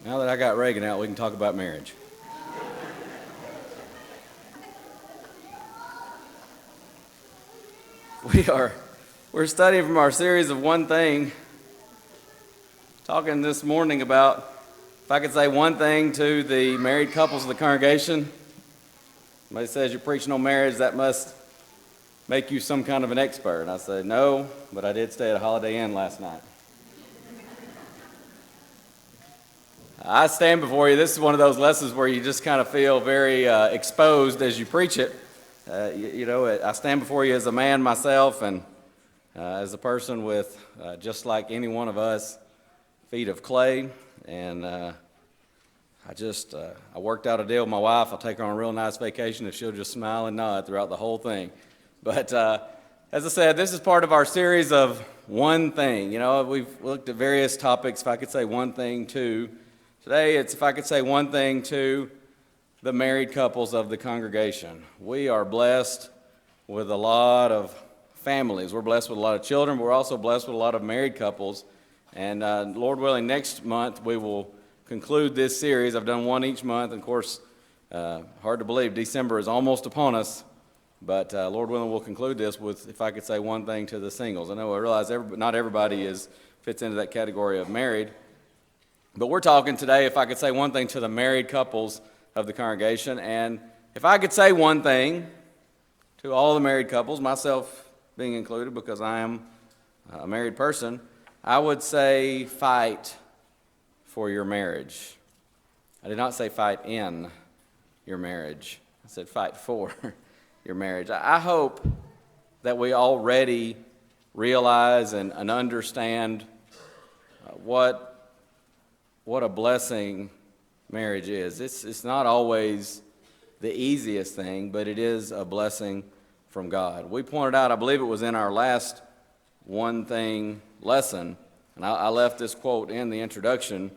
Now that I got Reagan out, we can talk about marriage. We're studying from our series of One Thing, talking this morning about, if I could say one thing to the married couples of the congregation. Somebody says you're preaching on marriage, that must make you some kind of an expert. And I say, no, but I did stay at a Holiday Inn last night. I stand before you. This is one of those lessons where you just kind of feel very exposed as you preach it. I stand before you as a man myself and as a person with, just like any one of us, feet of clay. And I worked out a deal with my wife. I'll take her on a real nice vacation if she'll just smile and nod throughout the whole thing. But as I said, this is part of our series of One Thing. You know, we've looked at various topics. If I could say one thing to today, it's if I could say one thing to the married couples of the congregation. We are blessed with a lot of families. We're blessed with a lot of children, but we're also blessed with a lot of married couples. And Lord willing, next month we will conclude this series. I've done one each month. And of course, hard to believe, December is almost upon us. But Lord willing, we'll conclude this with, if I could say one thing to the singles. I realize not everybody fits into that category of married. But we're talking today, if I could say one thing to the married couples of the congregation. And if I could say one thing to all the married couples, myself being included because I am a married person, I would say fight for your marriage. I did not say fight in your marriage. I said fight for your marriage. I hope that we already realize and understand what a blessing marriage is. It's not always the easiest thing, but it is a blessing from God. We pointed out, I believe it was in our last One Thing lesson, and I left this quote in the introduction.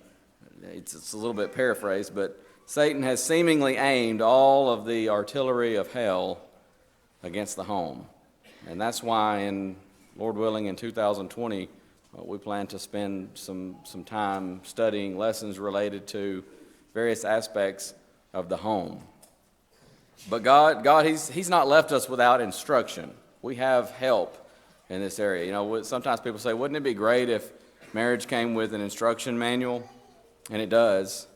It's a little bit paraphrased, but Satan has seemingly aimed all of the artillery of hell against the home. And that's why, Lord willing, in 2020, we plan to spend some time studying lessons related to various aspects of the home. But God, He's not left us without instruction. We have help in this area. You know, sometimes people say, wouldn't it be great if marriage came with an instruction manual? And it does.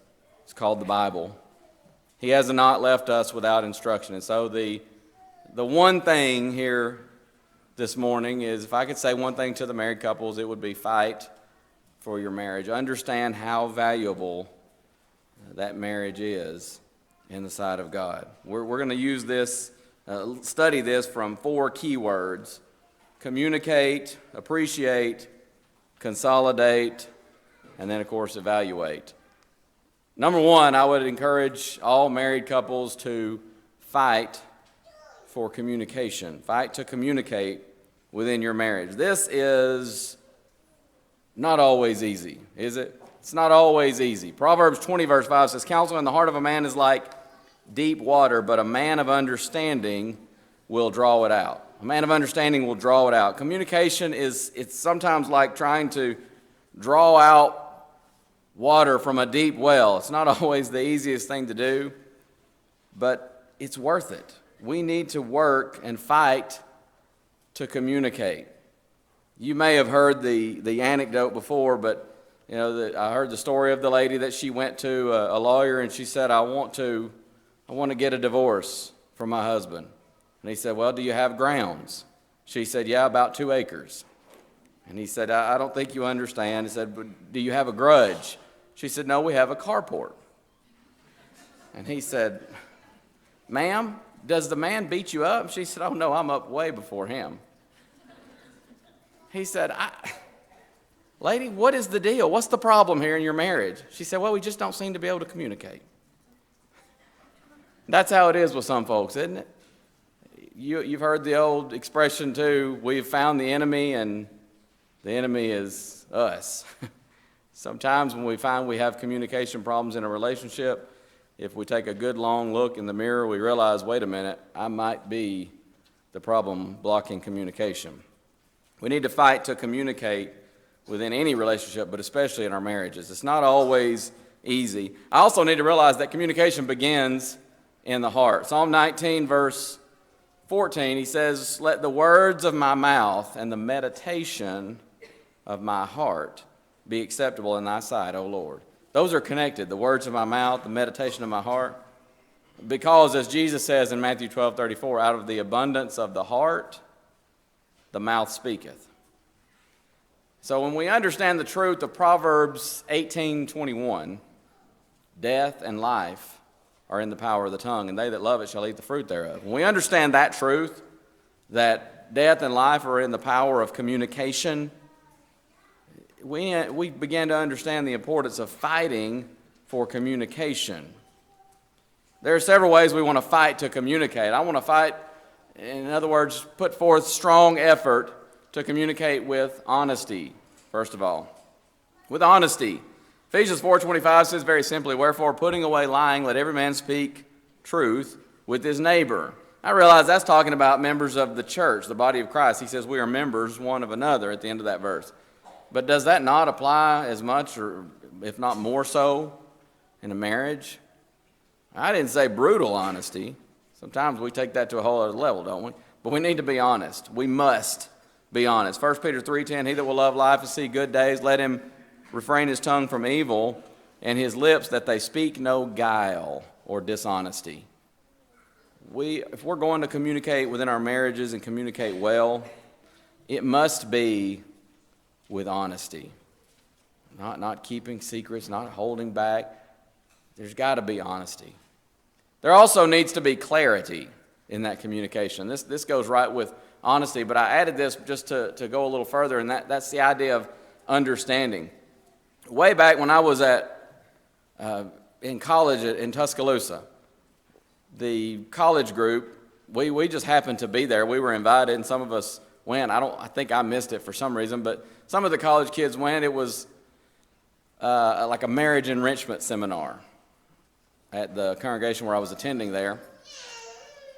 It's called the Bible. He has not left us without instruction. And so the one thing here this morning is, if I could say one thing to the married couples, it would be fight for your marriage. Understand how valuable that marriage is in the sight of God. We're going to use this, study this from 4 key words: communicate, appreciate, consolidate, and then, of course, evaluate. Number 1, I would encourage all married couples to fight for communication. Fight to communicate within your marriage. This is not always easy, is it? It's not always easy. Proverbs 20 verse 5 says, counsel in the heart of a man is like deep water, but a man of understanding will draw it out. A man of understanding will draw it out. Communication it's sometimes like trying to draw out water from a deep well. It's not always the easiest thing to do, but it's worth it. We need to work and fight to communicate. You may have heard the anecdote before, but I heard the story of the lady that she went to a lawyer and she said, I want to get a divorce from my husband. And he said, well, do you have grounds? She said, yeah, about 2 acres. And he said, I don't think you understand. He said, but do you have a grudge? She said, no, we have a carport. And he said, ma'am, does the man beat you up? She said, oh, no, I'm up way before him. He said, lady, what is the deal? What's the problem here in your marriage? She said, well, we just don't seem to be able to communicate. That's how it is with some folks, isn't it? You've heard the old expression, too, we've found the enemy, and the enemy is us. Sometimes when we find we have communication problems in a relationship, if we take a good long look in the mirror, we realize, wait a minute, I might be the problem blocking communication. We need to fight to communicate within any relationship, but especially in our marriages. It's not always easy. I also need to realize that communication begins in the heart. Psalm 19, verse 14, he says, "Let the words of my mouth and the meditation of my heart be acceptable in thy sight, O Lord." Those are connected, the words of my mouth, the meditation of my heart. Because, as Jesus says in Matthew 12:34, out of the abundance of the heart, the mouth speaketh. So when we understand the truth of Proverbs 18:21, death and life are in the power of the tongue, and they that love it shall eat the fruit thereof. When we understand that truth, that death and life are in the power of communication, we begin to understand the importance of fighting for communication. There are several ways we want to fight to communicate. I want to fight, in other words, put forth strong effort to communicate with honesty, first of all. With honesty. Ephesians 4:25 says very simply, "Wherefore, putting away lying, let every man speak truth with his neighbor." I realize that's talking about members of the church, the body of Christ. He says we are members one of another at the end of that verse. But does that not apply as much, or if not more so, in a marriage? I didn't say brutal honesty. Sometimes we take that to a whole other level, don't we? But we need to be honest. We must be honest. 1 Peter 3:10, "He that will love life and see good days, let him refrain his tongue from evil, and his lips that they speak no guile or dishonesty." If we're going to communicate within our marriages and communicate well, it must be with honesty. Not keeping secrets, not holding back. There's got to be honesty. There also needs to be clarity in that communication. This goes right with honesty, but I added this just to go a little further, and that's the idea of understanding. Way back when I was in college in Tuscaloosa, the college group, we just happened to be there. We were invited, and some of us went. I think I missed it for some reason, but some of the college kids went. It was like a marriage enrichment seminar at the congregation where I was attending there.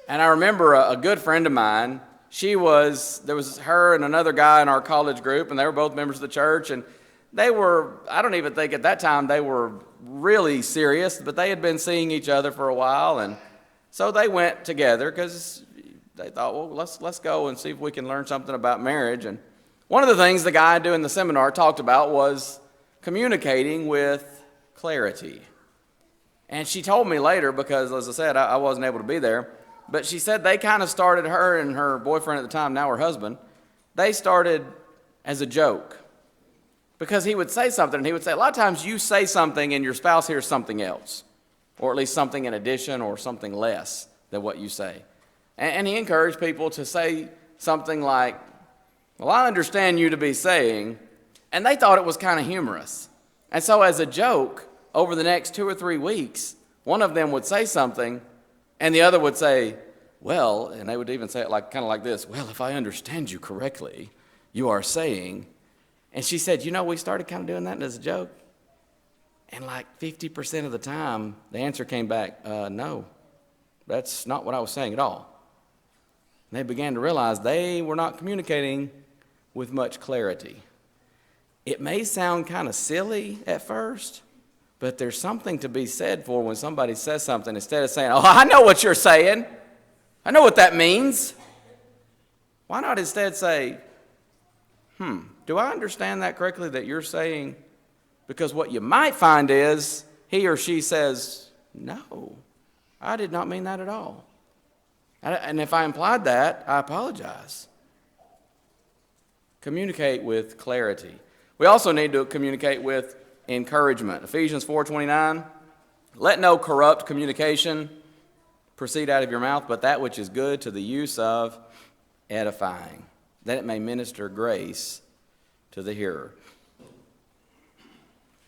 And I remember a good friend of mine, there was her and another guy in our college group, and they were both members of the church, and they were, I don't even think at that time they were really serious, but they had been seeing each other for a while, and so they went together because they thought, well, let's go and see if we can learn something about marriage. And one of the things the guy doing the seminar talked about was communicating with clarity. And she told me later, because as I said, I wasn't able to be there, but she said they kind of started, her and her boyfriend at the time, now her husband, they started as a joke. Because he would say something, and he would say, a lot of times you say something and your spouse hears something else, or at least something in addition or something less than what you say. And he encouraged people to say something like, well, I understand you to be saying, and they thought it was kind of humorous. And so as a joke, over the next 2 or 3 weeks, one of them would say something, and the other would say, well, and they would even say it kind of like this, well, if I understand you correctly, you are saying. And she said, we started kind of doing that as a joke. And like 50% of the time, the answer came back, no, that's not what I was saying at all. And they began to realize they were not communicating with much clarity. It may sound kind of silly at first, but there's something to be said for when somebody says something, instead of saying, oh, I know what you're saying. I know what that means. Why not instead say, do I understand that correctly that you're saying? Because what you might find is he or she says, no, I did not mean that at all. And if I implied that, I apologize. Communicate with clarity. We also need to communicate with encouragement. Ephesians 4:29, let no corrupt communication proceed out of your mouth, but that which is good to the use of edifying, that it may minister grace to the hearer.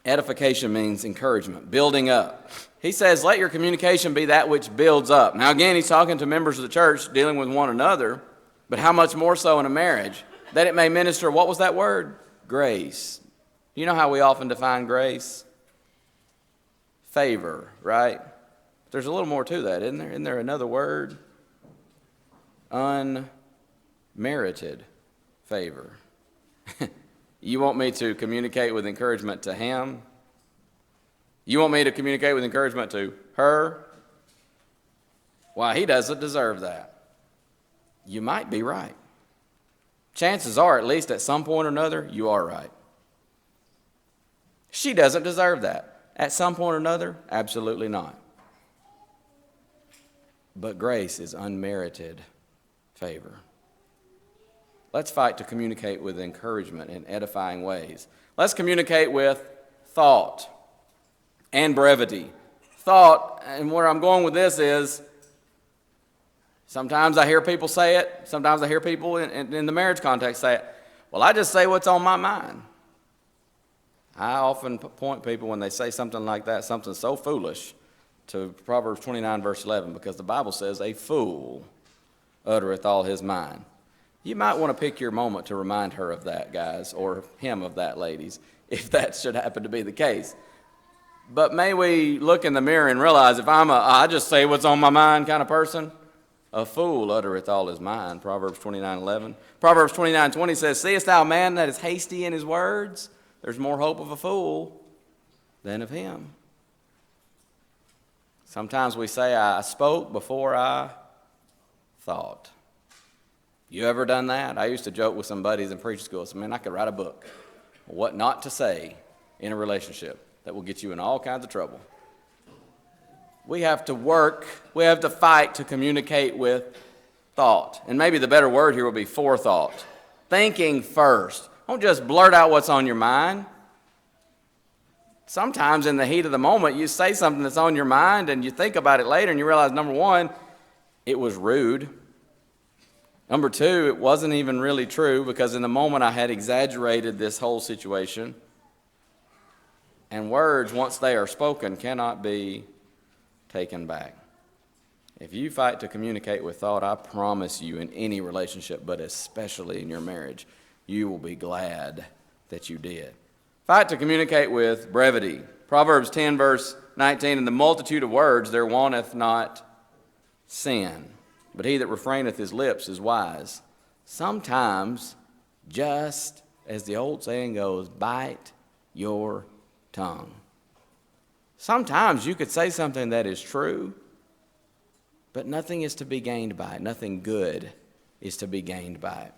Edification means encouragement, building up. He says, let your communication be that which builds up. Now again, he's talking to members of the church dealing with one another, but how much more so in a marriage? That it may minister, what was that word? Grace. You know how we often define grace? Favor, right? There's a little more to that, isn't there? Isn't there another word? Unmerited favor. You want me to communicate with encouragement to him? You want me to communicate with encouragement to her? Why, he doesn't deserve that. You might be right. Chances are, at least at some point or another, you are right. She doesn't deserve that. At some point or another, absolutely not. But grace is unmerited favor. Let's fight to communicate with encouragement in edifying ways. Let's communicate with thought and brevity. Thought, and where I'm going with this is, sometimes I hear people say it, sometimes I hear people in the marriage context say it, well, I just say what's on my mind. I often point people when they say something like that, something so foolish, to Proverbs 29, verse 11, because the Bible says, a fool uttereth all his mind. You might want to pick your moment to remind her of that, guys, or him of that, ladies, if that should happen to be the case. But may we look in the mirror and realize if I'm I just say what's on my mind kind of person, a fool uttereth all his mind, Proverbs 29:11. Proverbs 29:20 says, seest thou a man that is hasty in his words? There's more hope of a fool than of him. Sometimes we say, I spoke before I thought. You ever done that? I used to joke with some buddies in preaching school. I said, man, I could write a book. What not to say in a relationship that will get you in all kinds of trouble. We have to work, we have to fight to communicate with thought. And maybe the better word here will be forethought. Thinking first. Don't just blurt out what's on your mind. Sometimes in the heat of the moment, you say something that's on your mind and you think about it later and you realize, number one, it was rude. Number two, it wasn't even really true because in the moment I had exaggerated this whole situation. And words, once they are spoken, cannot be taken back. If you fight to communicate with thought, I promise you in any relationship, but especially in your marriage, you will be glad that you did. Fight to communicate with brevity. Proverbs 10, verse 19, in the multitude of words there wanteth not sin, but he that refraineth his lips is wise. Sometimes, just as the old saying goes, bite your tongue. Sometimes you could say something that is true, but nothing is to be gained by it. Nothing good is to be gained by it.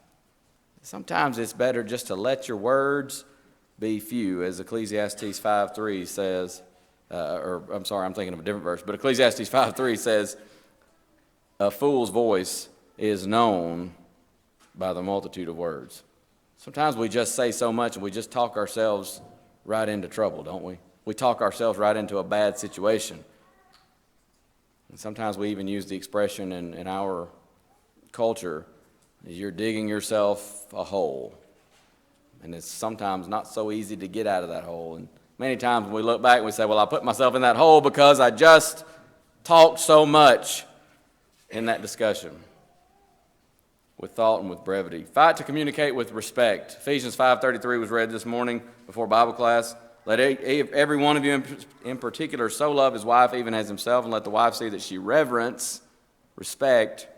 Sometimes it's better just to let your words be few, as Ecclesiastes 5:3 says, I'm thinking of a different verse, but Ecclesiastes 5:3 says, a fool's voice is known by the multitude of words. Sometimes we just say so much and we just talk ourselves right into trouble, don't we? We talk ourselves right into a bad situation. And sometimes we even use the expression in our culture, you're digging yourself a hole. And it's sometimes not so easy to get out of that hole. And many times when we look back, we say, well, I put myself in that hole because I just talked so much in that discussion. With thought and with brevity. Fight to communicate with respect. Ephesians 5:33 was read this morning before Bible class. Let every one of you in particular so love his wife even as himself, and let the wife see that she respect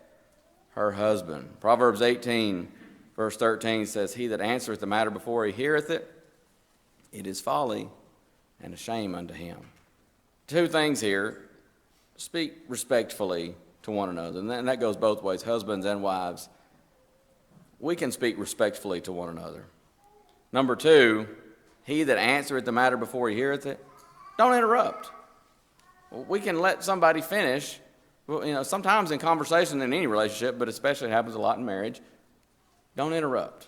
her husband. Proverbs 18, verse 13 says, he that answereth the matter before he heareth it, it is folly and a shame unto him. Two things here. Speak respectfully to one another. And that goes both ways, husbands and wives. We can speak respectfully to one another. Number two, he that answereth the matter before he heareth it, don't interrupt. We can let somebody finish. Well, sometimes in conversation in any relationship, but especially it happens a lot in marriage, don't interrupt.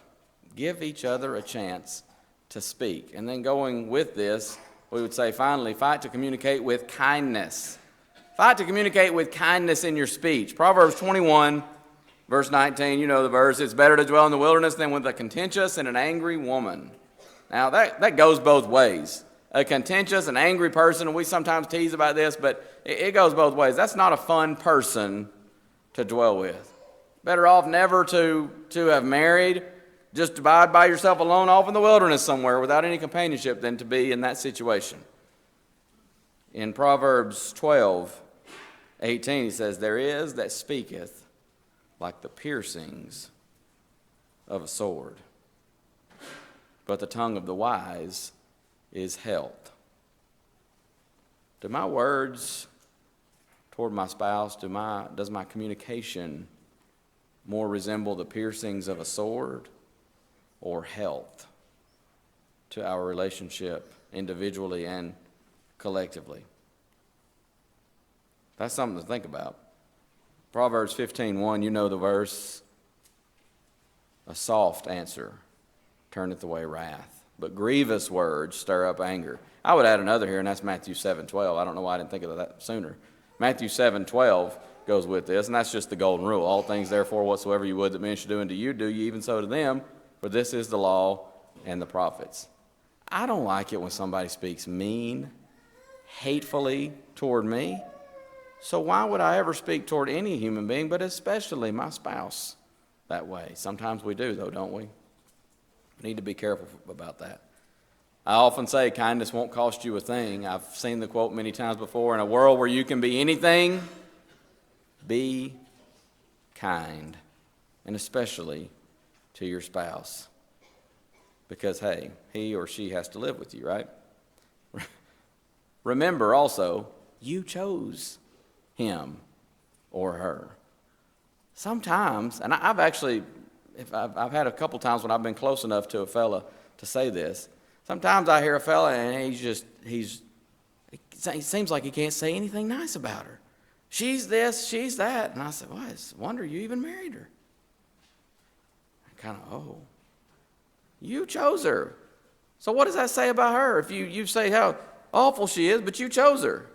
Give each other a chance to speak. And then going with this, we would say finally, fight to communicate with kindness. Fight to communicate with kindness in your speech. Proverbs 21, verse 19, you know the verse, it's better to dwell in the wilderness than with a contentious and an angry woman. Now that goes both ways. A contentious and angry person, and we sometimes tease about this, but it goes both ways. That's not a fun person to dwell with. Better off never to have married, just abide by yourself alone off in the wilderness somewhere without any companionship than to be in that situation. In Proverbs 12:18, he says, there is that speaketh like the piercings of a sword, but the tongue of the wise is health. do my words toward my spouse, does my communication more resemble the piercings of a sword or health to our relationship individually and collectively? That's something to think about. Proverbs 15:1, you know the verse. A soft answer turneth away wrath, but grievous words stir up anger. I would add another here, and that's Matthew 7:12. I don't know why I didn't think of that sooner. Matthew 7:12 goes with this, and that's just the golden rule. All things, therefore, whatsoever you would that men should do unto you, do ye even so to them, for this is the law and the prophets. I don't like it when somebody speaks mean, hatefully toward me. So why would I ever speak toward any human being, but especially my spouse, that way? Sometimes we do, though, don't we? We need to be careful about that. I often say kindness won't cost you a thing. I've seen the quote many times before. In a world where you can be anything, be kind, and especially to your spouse. Because, hey, he or she has to live with you, right? Remember also, you chose him or her. Sometimes, and I've actually, I've had a couple times when I've been close enough to a fella to say this. Sometimes I hear a fella and he seems like he can't say anything nice about her. She's this, she's that. And I said, well, it's a wonder you even married her. I kind of, you chose her. So what does that say about her? If you say how awful she is, but you chose her.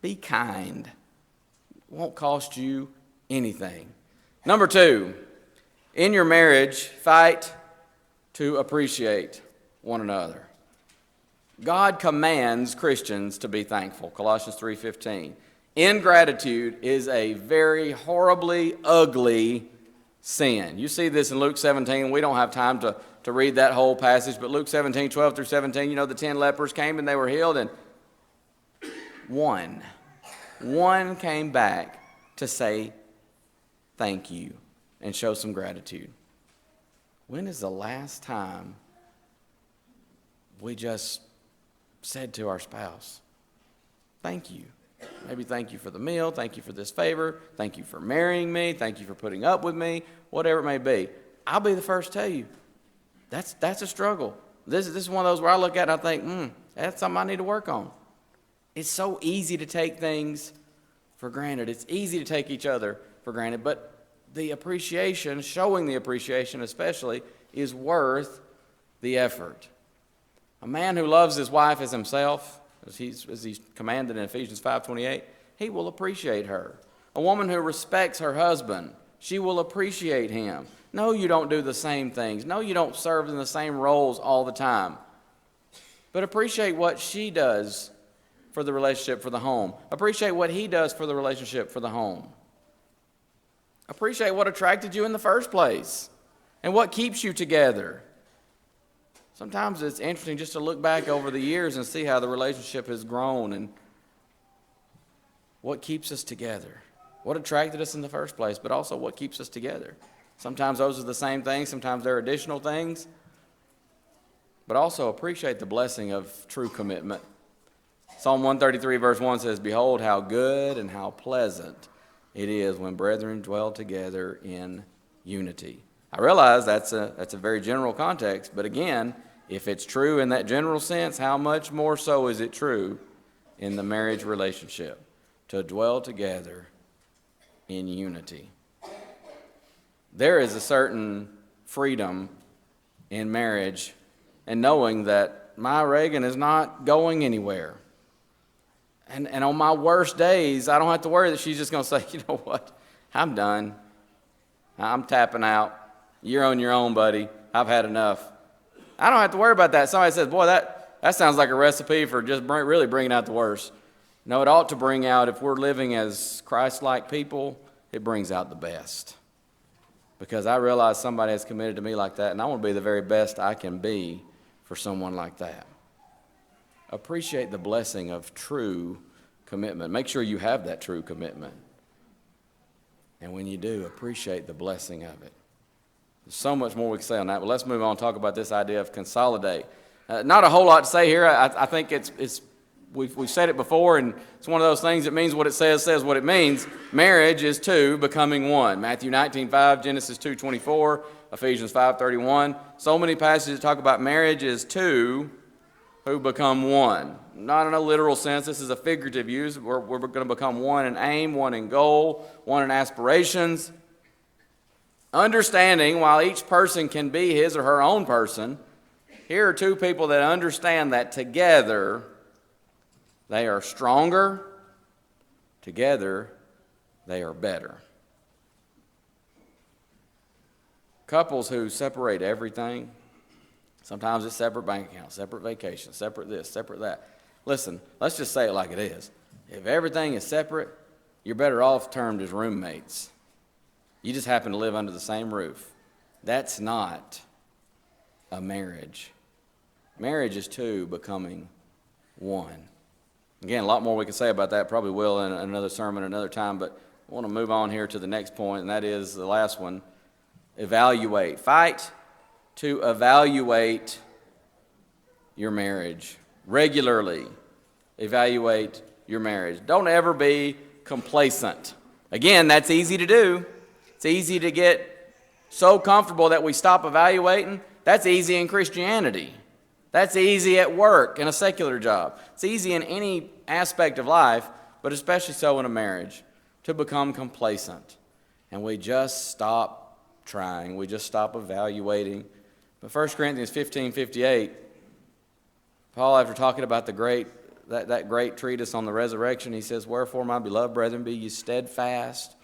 Be kind. It won't cost you anything. Number 2, in your marriage, fight to appreciate one another. God commands Christians to be thankful. Colossians 3:15. Ingratitude is a very horribly ugly sin. You see this in Luke 17. We don't have time to read that whole passage, but Luke 17:12 through 17, you know, the 10 lepers came and they were healed, and one came back to say thank you and show some gratitude. When is the last time we just said to our spouse, thank you? Maybe thank you for the meal, thank you for this favor, thank you for marrying me, thank you for putting up with me, whatever it may be. I'll be the first to tell you, that's a struggle. This is one of those where I look at it and I think, that's something I need to work on. It's so easy to take things for granted. It's easy to take each other for granted, but the appreciation, showing the appreciation especially, is worth the effort. A man who loves his wife as himself, as he's commanded in Ephesians 5:28, he will appreciate her. A woman who respects her husband, she will appreciate him. No, you don't do the same things. No, you don't serve in the same roles all the time. But appreciate what she does for the relationship, for the home. Appreciate what he does for the relationship, for the home. Appreciate what attracted you in the first place and what keeps you together. Sometimes it's interesting just to look back over the years and see how the relationship has grown and what keeps us together. What attracted us in the first place, but also what keeps us together. Sometimes those are the same things, sometimes they're additional things. But also appreciate the blessing of true commitment. Psalm 133 verse 1 says, behold how good and how pleasant it is when brethren dwell together in unity. I realize that's a very general context, but again, if it's true in that general sense, how much more so is it true in the marriage relationship to dwell together in unity? There is a certain freedom in marriage and knowing that my Reagan is not going anywhere. And on my worst days, I don't have to worry that she's just going to say, you know what, I'm done. I'm tapping out. You're on your own, buddy. I've had enough. I don't have to worry about that. Somebody says, boy, that sounds like a recipe for just really bringing out the worst. No, it ought to bring out, if we're living as Christ-like people, it brings out the best. Because I realize somebody has committed to me like that, and I want to be the very best I can be for someone like that. Appreciate the blessing of true commitment. Make sure you have that true commitment. And when you do, appreciate the blessing of it. There's so much more we can say on that, but let's move on and talk about this idea of consolidate. Not a whole lot to say here. I think we've said it before, and it's one of those things that means what it says what it means. Marriage is two becoming one. Matthew 19:5, Genesis 2:24, Ephesians 5:31. So many passages that talk about marriage is two who become one. Not in a literal sense. This is a figurative use. We're going to become one in aim, one in goal, one in aspirations. Understanding, while each person can be his or her own person, here are two people that understand that together they are stronger, together they are better. Couples who separate everything, sometimes it's separate bank accounts, separate vacations, separate this, separate that. Listen, let's just say it like it is. If everything is separate, you're better off termed as roommates. You just happen to live under the same roof. That's not a marriage. Marriage is two becoming one. Again, a lot more we could say about that, probably will in another sermon another time, but I want to move on here to the next point, and that is the last one. Evaluate. Fight to evaluate your marriage regularly. Evaluate your marriage. Don't ever be complacent. Again, that's easy to do. It's easy to get so comfortable that we stop evaluating. That's easy in Christianity. That's easy at work, in a secular job. It's easy in any aspect of life, but especially so in a marriage, to become complacent. And we just stop trying. We just stop evaluating. But 1 Corinthians 15:58, Paul, after talking about that great treatise on the resurrection, he says, "Wherefore, my beloved brethren, be ye steadfast,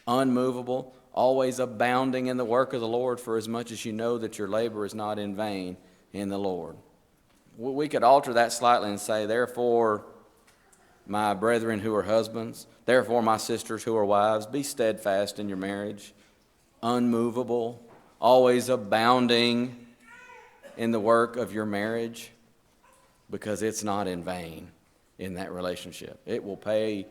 unmovable, always abounding in the work of the Lord, for as much as you know that your labor is not in vain in the Lord." We could alter that slightly and say, "Therefore, my brethren who are husbands, therefore, my sisters who are wives, be steadfast in your marriage, unmovable, always abounding in the work of your marriage, because it's not in vain in that relationship. It will pay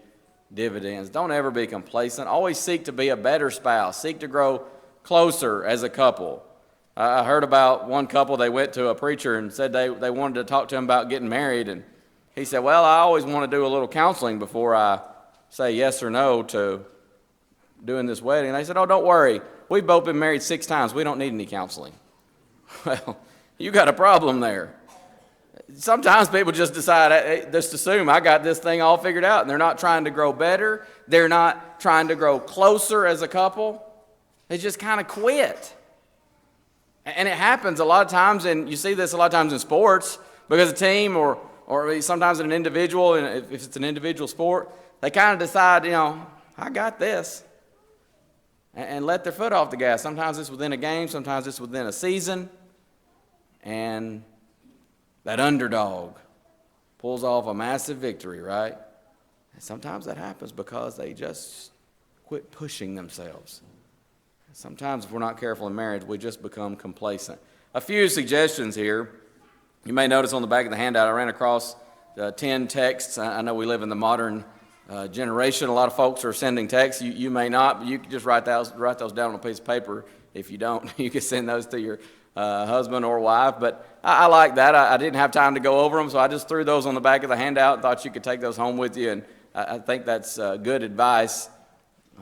dividends." Don't ever be complacent. Always seek to be a better spouse. Seek to grow closer as a couple. I heard about one couple, they went to a preacher and said they wanted to talk to him about getting married, and he said, "Well, I always want to do a little counseling before I say yes or no to doing this wedding." And they said, "Oh, don't worry. We've both been married 6 times. We don't need any counseling." Well, you got a problem there. Sometimes people just decide, just assume I got this thing all figured out, and they're not trying to grow better. They're not trying to grow closer as a couple. They just kind of quit. And it happens a lot of times, and you see this a lot of times in sports, because a team or sometimes an individual, and if it's an individual sport, they kind of decide, I got this, and let their foot off the gas. Sometimes it's within a game, sometimes it's within a season, and that underdog pulls off a massive victory, right? And sometimes that happens because they just quit pushing themselves. Sometimes if we're not careful in marriage, we just become complacent. A few suggestions here. You may notice on the back of the handout, I ran across 10 texts. I know we live in the modern generation. A lot of folks are sending texts. You may not, but you can just write those down on a piece of paper. If you don't, you can send those to your husband or wife. But I like that. I didn't have time to go over them, so I just threw those on the back of the handout and thought you could take those home with you. And I think that's good advice.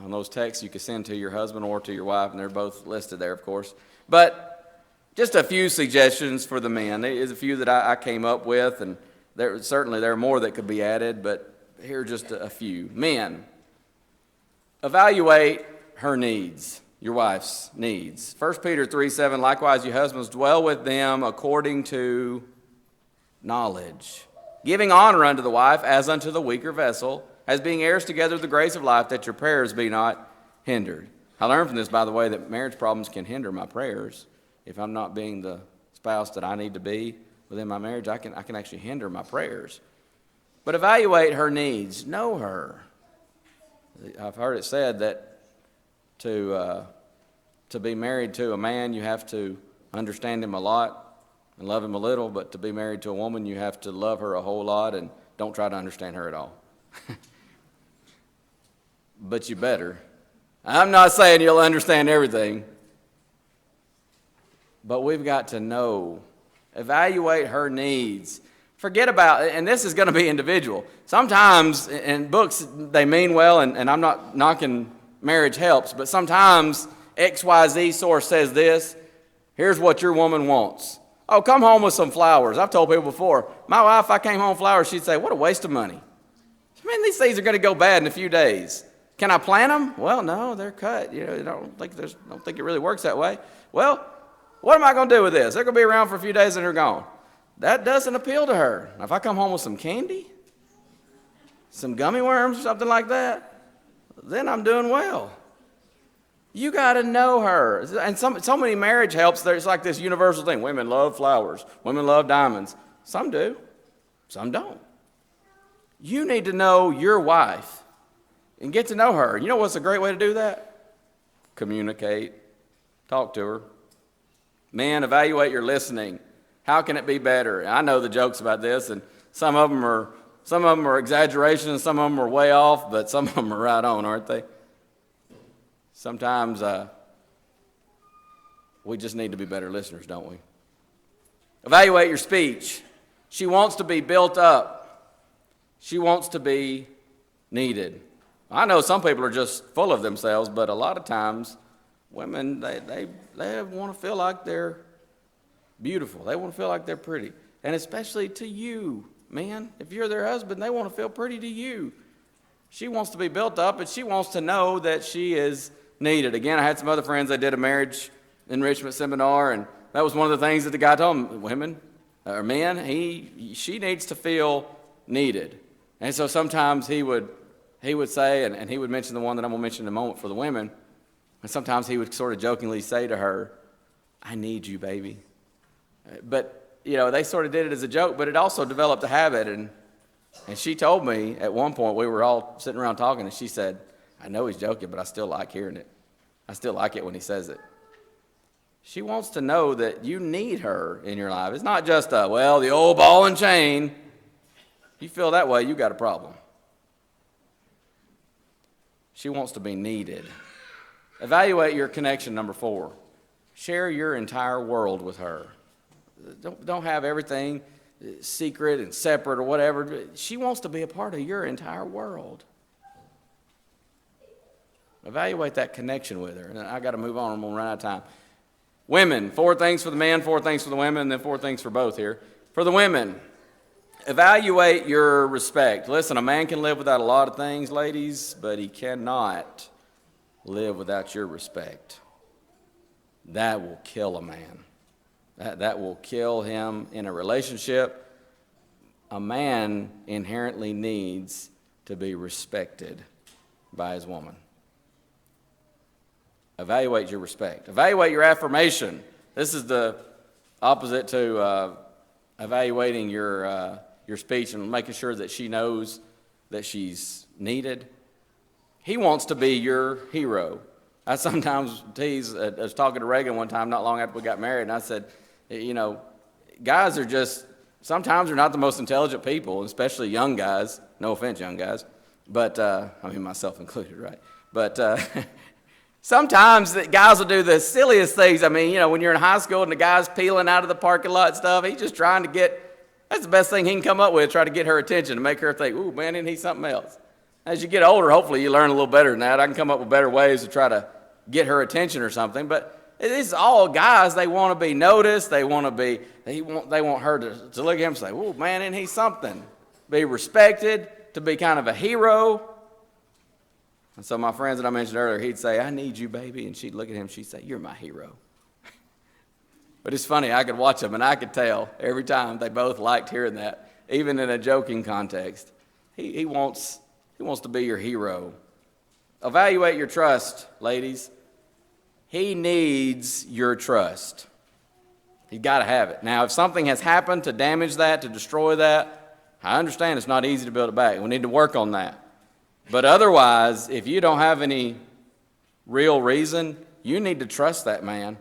On those texts you can send to your husband or to your wife, and they're both listed there, of course. But just a few suggestions for the men. There's a few that I came up with, and there are more that could be added, but here are just a few. Men, evaluate her needs, your wife's needs. 1 Peter 3:7, "Likewise, you husbands, dwell with them according to knowledge, giving honor unto the wife as unto the weaker vessel, as being heirs together of the grace of life, that your prayers be not hindered." I learned from this, by the way, that marriage problems can hinder my prayers. If I'm not being the spouse that I need to be within my marriage, I can actually hinder my prayers. But evaluate her needs. Know her. I've heard it said that to be married to a man, you have to understand him a lot and love him a little, but to be married to a woman, you have to love her a whole lot and don't try to understand her at all. But you better. I'm not saying you'll understand everything, but we've got to know Evaluate her needs. Forget about, and this is going to be individual. Sometimes in books they mean well, and I'm not knocking marriage helps, but sometimes XYZ source says this. Here's what your woman wants. Oh, come home with some flowers. I've told people before, my wife, if I came home with flowers, she'd say, what a waste of money. Man, these things are going to go bad in a few days. Can I plant them? Well, no, they're cut. I don't think it really works that way. Well, what am I going to do with this? They're going to be around for a few days and they're gone. That doesn't appeal to her. Now, if I come home with some candy, some gummy worms or something like that, then I'm doing well. You got to know her. And so many marriage helps, there's like this universal thing. Women love flowers. Women love diamonds. Some do. Some don't. You need to know your wife and get to know her. You know what's a great way to do that? Communicate. Talk to her. Men, evaluate your listening. How can it be better? I know the jokes about this, and some of them are exaggerations, some of them are way off, but some of them are right on, aren't they? Sometimes we just need to be better listeners, don't we? Evaluate your speech. She wants to be built up. She wants to be needed. I know some people are just full of themselves, but a lot of times women, they want to feel like they're beautiful. They want to feel like they're pretty. And especially to you, men. If you're their husband, they want to feel pretty to you. She wants to be built up, and she wants to know that she is needed. Again, I had some other friends that did a marriage enrichment seminar, and that was one of the things that the guy told them, women or men, she needs to feel needed. And so sometimes he would say, and he would mention the one that I'm going to mention in a moment for the women, and sometimes he would sort of jokingly say to her, I need you, baby. But, they sort of did it as a joke, but it also developed a habit. And she told me at one point, we were all sitting around talking, and she said, I know he's joking, but I still like hearing it. I still like it when he says it. She wants to know that you need her in your life. It's not just the old ball and chain. If you feel that way, you got a problem. She wants to be needed. Evaluate your connection, number 4. Share your entire world with her. Don't have everything secret and separate or whatever. She wants to be a part of your entire world. Evaluate that connection with her. And I got to move on. I'm going to run out of time. Women, 4 things for the men, 4 things for the women, and then 4 things for both here. For the women, evaluate your respect. Listen, a man can live without a lot of things, ladies, but he cannot live without your respect. That will kill a man. That will kill him in a relationship. A man inherently needs to be respected by his woman. Evaluate your respect. Evaluate your affirmation. This is the opposite to evaluating your speech and making sure that she knows that she's needed. He wants to be your hero. I sometimes tease, I was talking to Reagan one time not long after we got married, and I said, guys are just, sometimes they're not the most intelligent people, especially young guys. No offense, young guys. But, myself included, right? But sometimes the guys will do the silliest things. When you're in high school and the guy's peeling out of the parking lot and stuff, he's just trying to that's the best thing he can come up with, try to get her attention and make her think, ooh, man, isn't he something else? As you get older, hopefully you learn a little better than that. I can come up with better ways to try to get her attention or something. But it's all guys. They want to be noticed. They want her to look at him and say, ooh, man, isn't he something? Be respected, to be kind of a hero. And so my friends that I mentioned earlier, he'd say, I need you, baby. And she'd look at him, she'd say, you're my hero. But it's funny, I could watch them and I could tell every time they both liked hearing that, even in a joking context. He wants to be your hero. Evaluate your trust, ladies. He needs your trust. He's got to have it. Now, if something has happened to damage that, to destroy that, I understand it's not easy to build it back. We need to work on that. But otherwise, if you don't have any real reason, you need to trust that man.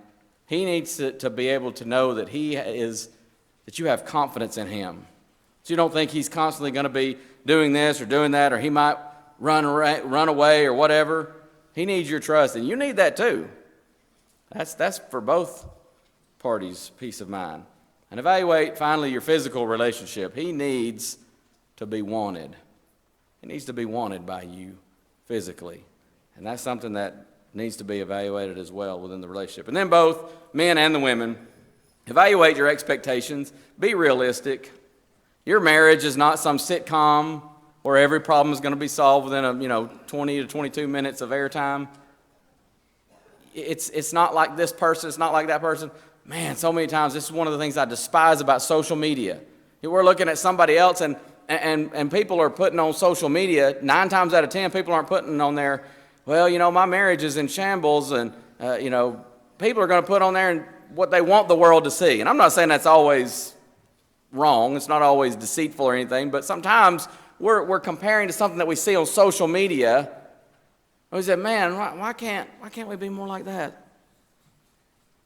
He needs to be able to know that that you have confidence in him. So you don't think he's constantly going to be doing this or doing that, or he might run away or whatever. He needs your trust, and you need that too. That's for both parties' peace of mind. And evaluate, finally, your physical relationship. He needs to be wanted. He needs to be wanted by you physically. And that's something that needs to be evaluated as well within the relationship. And then both men and the women, evaluate your expectations. Be realistic. Your marriage is not some sitcom where every problem is going to be solved within 20 to 22 minutes of airtime. It's not like this person, it's not like that person. Man, so many times, this is one of the things I despise about social media. We're looking at somebody else, and people are putting on social media, 9 times out of 10, people aren't putting on there, well, my marriage is in shambles, and, people are going to put on there what they want the world to see. And I'm not saying that's always wrong. It's not always deceitful or anything, but sometimes we're comparing to something that we see on social media. We say, man, why can't we be more like that?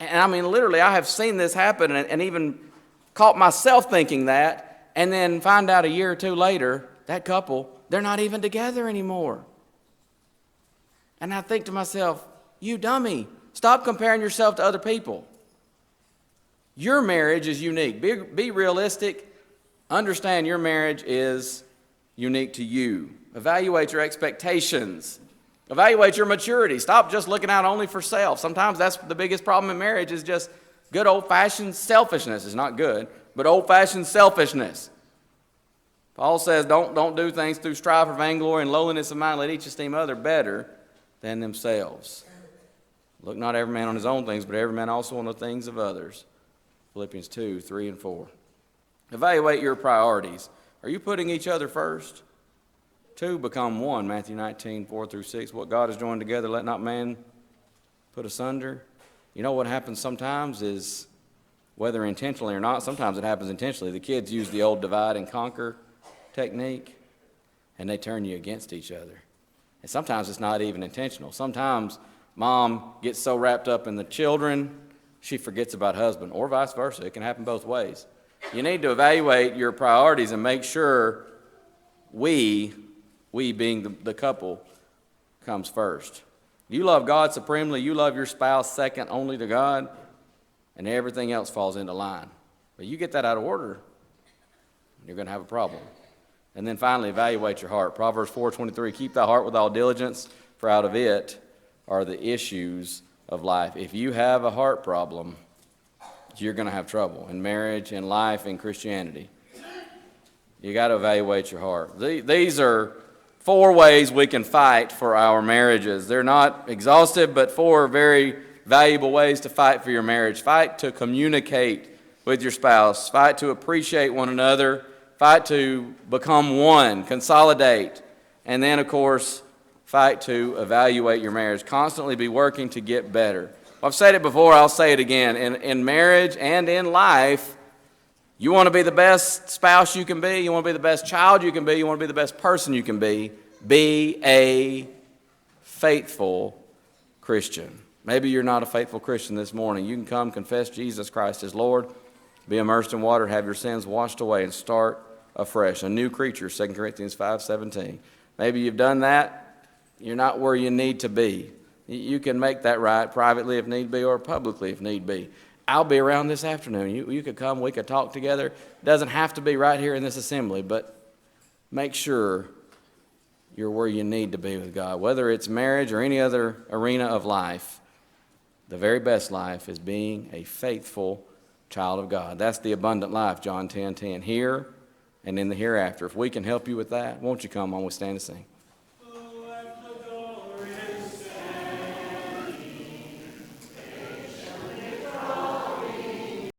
And I mean, literally, I have seen this happen and even caught myself thinking that, and then find out a year or two later, that couple, they're not even together anymore. And I think to myself, you dummy, stop comparing yourself to other people. Your marriage is unique. Be realistic. Understand your marriage is unique to you. Evaluate your expectations. Evaluate your maturity. Stop just looking out only for self. Sometimes that's the biggest problem in marriage, is just good old-fashioned selfishness. It's not good, but old-fashioned selfishness. Paul says, don't do things through strife or vainglory and lowliness of mind. Let each esteem other better than themselves. Look not every man on his own things, but every man also on the things of others. Philippians 2, 3, and 4. Evaluate your priorities. Are you putting each other first? 2 become one, Matthew 19, 4 through 6. What God has joined together, let not man put asunder. You know what happens sometimes is, whether intentionally or not, sometimes it happens intentionally. The kids use the old divide and conquer technique, and they turn you against each other. And sometimes it's not even intentional. Sometimes mom gets so wrapped up in the children, she forgets about husband, or vice versa. It can happen both ways. You need to evaluate your priorities and make sure we being the couple, comes first. You love God supremely. You love your spouse second only to God, and everything else falls into line. But you get that out of order, you're going to have a problem. And then finally, evaluate your heart. Proverbs 4:23, keep thy heart with all diligence, for out of it are the issues of life. If you have a heart problem, you're going to have trouble in marriage, in life, in Christianity. You got to evaluate your heart. These are 4 ways we can fight for our marriages. They're not exhaustive, but 4 very valuable ways to fight for your marriage. Fight to communicate with your spouse. Fight to appreciate one another. Fight to become one, consolidate. And then, of course, fight to evaluate your marriage. Constantly be working to get better. I've said it before, I'll say it again. In marriage and in life, you want to be the best spouse you can be. You want to be the best child you can be. You want to be the best person you can be. Be a faithful Christian. Maybe you're not a faithful Christian this morning. You can come confess Jesus Christ as Lord, be immersed in water, have your sins washed away, and start afresh. A new creature, 2 Corinthians 5:17. Maybe you've done that. You're not where you need to be. You can make that right privately if need be, or publicly if need be. I'll be around this afternoon. You could come, we could talk together. It doesn't have to be right here in this assembly, but make sure you're where you need to be with God. Whether it's marriage or any other arena of life, the very best life is being a faithful child of God. That's the abundant life, John 10:10, here and in the hereafter. If we can help you with that, won't you come on, we stand and sing.